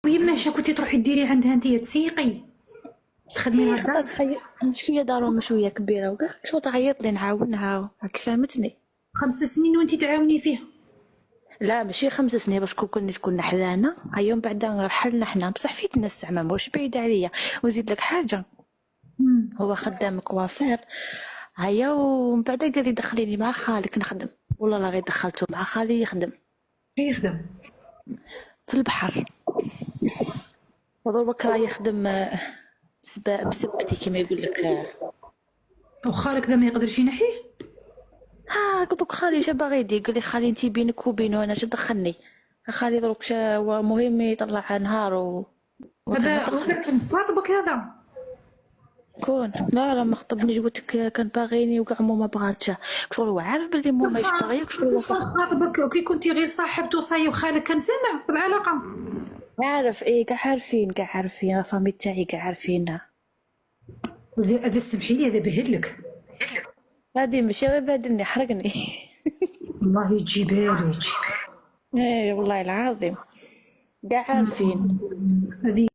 ويما شا كنتي تروحي ديري عندها انتيا تسيقي تخدمي لها خطات الدار. حي شويه دارهم شويه كبيره وكاع شو تعيط لي نعاونها راك فهمتني. 5 سنين وانتي تعاوني فيها. لا ماشي 5 سنين باسكو كنا حدانا هيا من بعد رحلنا حنا بصح فيتنا الزعما ماهوش بعيد عليا. وزيد لك حاجه هو خدام كوافير هيا ومن بعد قال لي دخليني مع خالك نخدم. والله لا غير دخلته مع خالي يخدم كي يخدم؟ في البحر. ودروك راه يخدم بسبتي كما يقول لك. وخالك ذا ما يقدرش ينحيه؟ ها دوك خالي جا باغي يدي قال لي خالي انتي بينك وبينه انا جا دخلني خالي دروك هو مهم يطلع نهار هذا دخل. كان خاطبك هذا؟ كون لا ما خطبنيش قلتلك كان باغيني وكاع مو ما بغاتش شغل هو عارف بلي مو ماهيش باغيك شغل هو خاطبك كي كنتي غير صاحبته صاي وخالك كان سامع في العلاقه؟ عارف ايه كاع عارفين الفامي تاعي كاع عارفينها. هذا سمحي لي هذا بهدلك. هادي ماشي غير بهدلني حرقني. والله يجيبها لك. ايه والله العظيم كاع عارفين. هذه